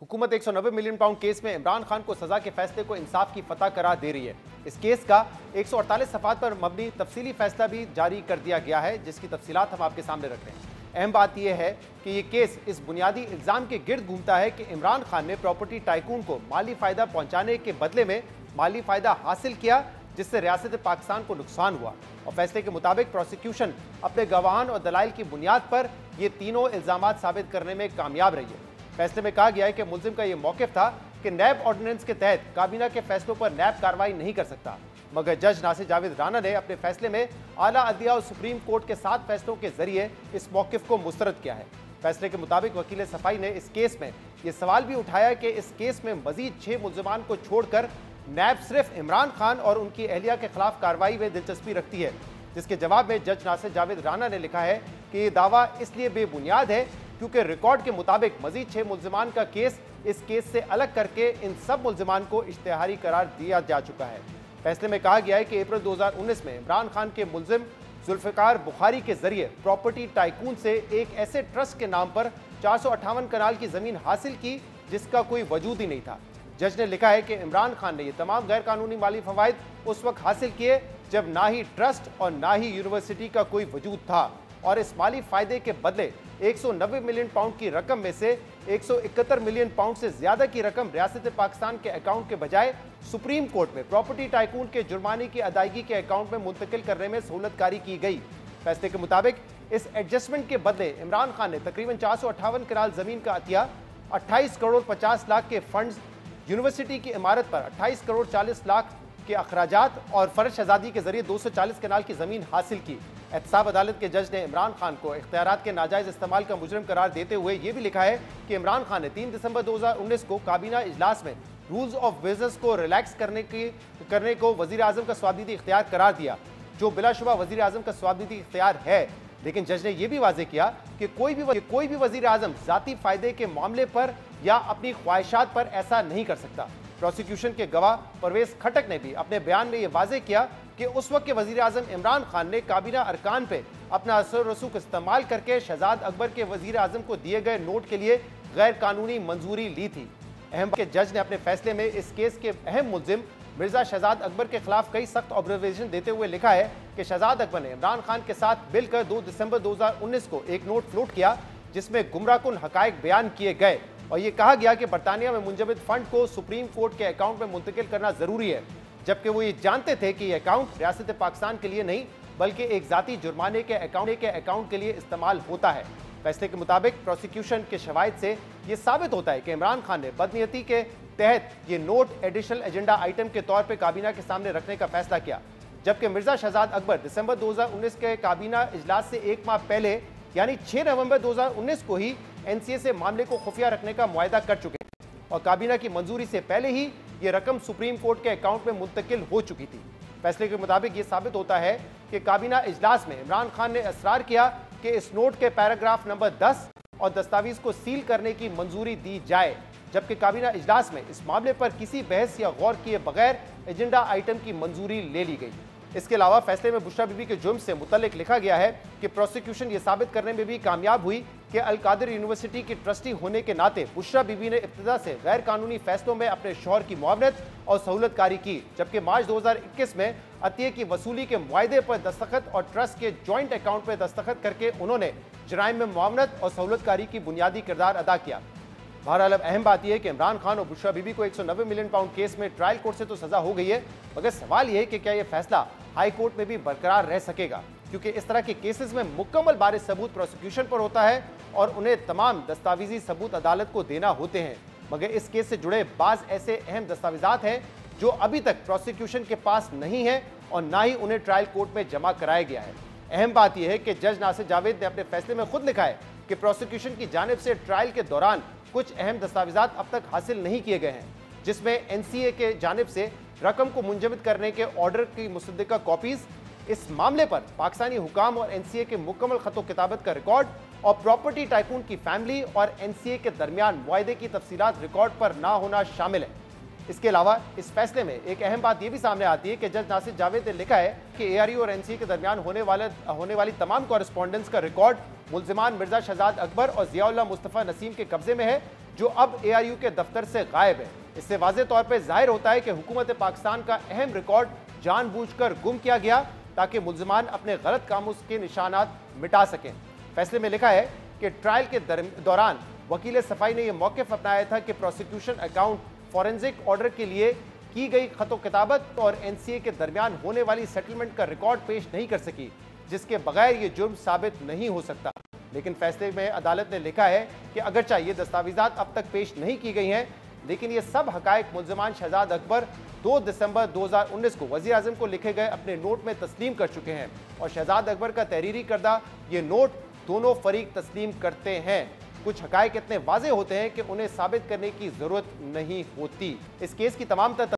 हुकूमत 190 million pound case में इमरान खान को सजा के फैसले को इंसाफ की फतह करार दे रही है। इस केस का 148 सफ़ात पर मबनी तफसीली फैसला भी जारी कर दिया गया है, जिसकी तफसीलात हम आपके सामने रख रहे हैं। अहम बात यह है कि ये केस इस बुनियादी इल्ज़ाम के गिर्द घूमता है कि इमरान खान ने प्रॉपर्टी टाइकून को माली फ़ायदा पहुँचाने के बदले में माली फ़ायदा हासिल किया, जिससे रियासत पाकिस्तान को नुकसान हुआ। और फैसले के मुताबिक प्रोसिक्यूशन अपने गवाहान और दलाइल की बुनियाद पर ये तीनों इल्ज़ामात साबित करने में कामयाब रही है। फैसले में कहा गया है कि मुल्जिम का यह मौक़िफ़ था कि नैब ऑर्डिनेंस के तहत काबीना के फैसलों पर नैब कार्रवाई नहीं कर सकता, मगर जज नासिर जावेद राना ने अपने फैसले में आला अदलिया और सुप्रीम कोर्ट के 7 फैसलों के जरिए इस मौक़िफ़ को मुस्तरद किया है। फैसले के मुताबिक वकील सफाई ने इस केस में यह सवाल भी उठाया कि इस केस में मजीद 6 मुल्जिमान को छोड़कर नैब सिर्फ इमरान खान और उनकी अहलिया के खिलाफ कार्रवाई में दिलचस्पी रखती है, जिसके जवाब में जज नासिर जावेद राना ने लिखा है कि यह दावा इसलिए बेबुनियाद है क्योंकि रिकॉर्ड के मुताबिक मजीद 6 मुल्जिमान का केस इस केस से अलग करके इन सब मुल्जिमान को इश्तिहारी करार दिया जा चुका है। फैसले में कहा गया है कि अप्रैल 2019 में इमरान खान के मुल्जिम जुल्फ़िकार बुखारी के जरिए प्रॉपर्टी टाइकून से एक ऐसे ट्रस्ट के नाम पर 458 कनाल की जमीन हासिल की जिसका कोई वजूद ही नहीं था। जज ने लिखा है कि इमरान खान ने ये तमाम गैर कानूनी माली फवाइद उस वक्त हासिल किए जब ना ही ट्रस्ट और ना ही यूनिवर्सिटी का कोई वजूद था, और इस माली फायदे के बदले 190 मिलियन पाउंड की रकम में से 171 मिलियन पाउंड से ज्यादा की रकम रियासत पाकिस्तान के अकाउंट के बजाय सुप्रीम कोर्ट में प्रॉपर्टी टाइकून के जुर्माने की अदायगी के अकाउंट में मुंतकिल करने में सहूलतकारी की गई। फैसले के मुताबिक इस एडजस्टमेंट के बदले इमरान खान ने तकरीबन 458 कनाल जमीन का अतिया, 28 करोड़ 50 लाख के फंड्स, यूनिवर्सिटी की इमारत पर 28 करोड़ 40 लाख के अखराजात और फर्ज शहजादी के जरिए 240 कनाल की जमीन हासिल की। एहतसाब अदालत के जज ने इमरान खान को इख्तियारात के नाजायज इस्तेमाल का मुजरिम करार देते हुए यह भी लिखा है कि इमरान खान ने 3 दिसंबर 2019 को काबीना इजलास में रूल्स ऑफ बिजनेस को रिलैक्स करने को वजीर आजम का स्वाबदीदी इख्तियार करार दिया, जो बिलाशुबा वजीर आजम का स्वाबदीदी इख्तियार है। लेकिन जज ने यह भी वाजे किया कि कोई भी वजीर आजम जाती फायदे के मामले पर या अपनी ख्वाहिशात पर ऐसा नहीं कर सकता। प्रोसिक्यूशन के गवाह परवेज खटक ने भी अपने बयान में यह वाजे किया कि उस वक्त के वजीर आजम इमरान खान ने काबीना अरकान पे अपना असर रसूख इस्तेमाल करके शहजाद अकबर के वजीर आजम को दिए गए नोट के लिए गैर कानूनी मंजूरी ली थी। अहम के जज ने अपने फैसले में इस केस के अहम मुल्जिम मिर्जा शहजाद अकबर के खिलाफ कई सख्त ऑब्जर्वेशन देते हुए लिखा है कि शहजाद अकबर ने इमरान खान के साथ मिलकर 2 दिसंबर 2019 को एक नोट फ्लोट किया जिसमें गुमराहकुन हकायक बयान किए गए और यह कहा गया कि बरतानिया में मुंजमद फंड को सुप्रीम कोर्ट के अकाउंट में मुंतकिल करना जरूरी है, जबकि वो ये जानते थे कि यह अकाउंट रियासत पाकिस्तान के लिए नहीं बल्कि एक जाती जुर्माने के अकाउंट के लिए इस्तेमाल होता है। फैसले के मुताबिक प्रोसिक्यूशन के शवाहिद से यह साबित होता है कि इमरान खान ने बदनीयती के तहत ये नोट एडिशनल एजेंडा आइटम के तौर पर काबीना के सामने रखने का फैसला किया, जबकि मिर्जा शहजाद अकबर दिसंबर 2019 के काबीना इजलास से 1 माह पहले यानी 6 नवंबर 2019 को ही एनसीए से मामले को खुफिया रखने का मुआहदा कर चुके थे और काबीना की मंजूरी से पहले ही ये रकम सुप्रीम कोर्ट के अकाउंट में मुंतकिल हो चुकी थी। फैसले के मुताबिक ये साबित होता है कि काबीना इजलास में इमरान खान ने इसरार किया कि इस नोट के पैराग्राफ नंबर 10 और दस्तावेज को सील करने की मंजूरी दी जाए, जबकि काबीना इजलास में इस मामले पर किसी बहस या गौर किए बगैर एजेंडा आइटम की मंजूरी ले ली गई। इसके अलावा फैसले में बुशरा बीबी के जुर्म से मुतल्लिक लिखा गया है कि प्रोसिक्यूशन ये साबित करने में भी कामयाब हुई कि अल कादिर यूनिवर्सिटी की ट्रस्टी होने के नाते बुशरा बीबी ने इब्तिदा से गैर कानूनी फैसलों में अपने शौहर की मुआवनत और सहूलतकारी की, जबकि मार्च 2021 में अतिये की वसूली के मुआहदे पर दस्तखत और ट्रस्ट के जॉइंट अकाउंट पर दस्तखत करके उन्होंने जराइम में मुआवनत और सहूलतकारी की बुनियादी किरदार अदा किया। बहरहाल अब अहम बात यह है कि इमरान खान और बुशरा बीबी को 190 मिलियन पाउंड केस में ट्रायल कोर्ट से तो सजा हो गई है, मगर सवाल यह है कि क्या यह फैसला हाई कोर्ट में भी बरकरार रह सकेगा, क्योंकि इस तरह के केसेस में मुकम्मल बारिश सबूत प्रोसिक्यूशन पर होता है और उन्हें तमाम दस्तावेजी सबूत अदालत को देना होते हैं, मगर इस केस से जुड़े बाज ऐसे अहम दस्तावेजात हैं जो अभी तक प्रोसिक्यूशन के पास नहीं है और ना ही उन्हें ट्रायल कोर्ट में जमा कराया गया है। अहम बात यह है कि जज नासिर जावेद ने अपने फैसले में खुद लिखा है कि प्रोसिक्यूशन की जानिब से ट्रायल के दौरान कुछ अहम दस्तावेजात अब तक हासिल नहीं किए गए हैं, जिसमें एनसीए के जानिब से रकम को मुंजमद करने के ऑर्डर की मुसद्दिका कॉपीज, इस मामले पर पाकिस्तानी हुकाम और एनसीए के मुकम्मल खतो किताबत का रिकॉर्ड और प्रॉपर्टी टाइकून की फैमिली और एनसीए के दरमियान मुआहदे की तफसीलात रिकॉर्ड पर ना होना शामिल है। इसके अलावा इस फैसले में एक अहम बात यह भी सामने आती है कि जज नासिर जावेद ने लिखा है कि एआरयू और एनसीए के दरमियान होने वाली तमाम कॉरेस्पॉन्डेंस का रिकॉर्ड मुल्जिमान मिर्जा शहजाद अकबर और जियाउल्लाह मुस्तफ़ा नसीम के कब्जे में है, जो अब ARU के दफ्तर से गायब है। इससे वाज़े तौर पर जाहिर होता है कि हुकूमत पाकिस्तान का अहम रिकॉर्ड जानबूझकर गुम किया गया ताकि मुल्ज़िमान अपने गलत कामों के निशानात मिटा सकें। फैसले में लिखा है कि ट्रायल के दौरान वकील सफाई ने यह मौक़िफ़ अपनाया था कि प्रोसिक्यूशन अकाउंट फॉरेंसिक ऑर्डर के लिए की गई खतो किताबत और NCA के दरमियान होने वाली सेटलमेंट का रिकॉर्ड पेश नहीं कर सकी, जिसके बगैर ये जुर्म साबित नहीं हो सकता। लेकिन फैसले में अदालत ने लिखा है कि अगरचे ये दस्तावेजात अब तक पेश नहीं की गई हैं, लेकिन ये सब हकायक मुल्ज़िमान शहजाद अकबर 2 दिसंबर 2019 को वज़ीर आज़म को लिखे गए अपने नोट में तस्लीम कर चुके हैं और शहजाद अकबर का तहरीरी करदा ये नोट दोनों फरीक तस्लीम करते हैं। कुछ हकायक इतने वाज़े होते हैं कि उन्हें साबित करने की ज़रूरत नहीं होती। इस केस की तमाम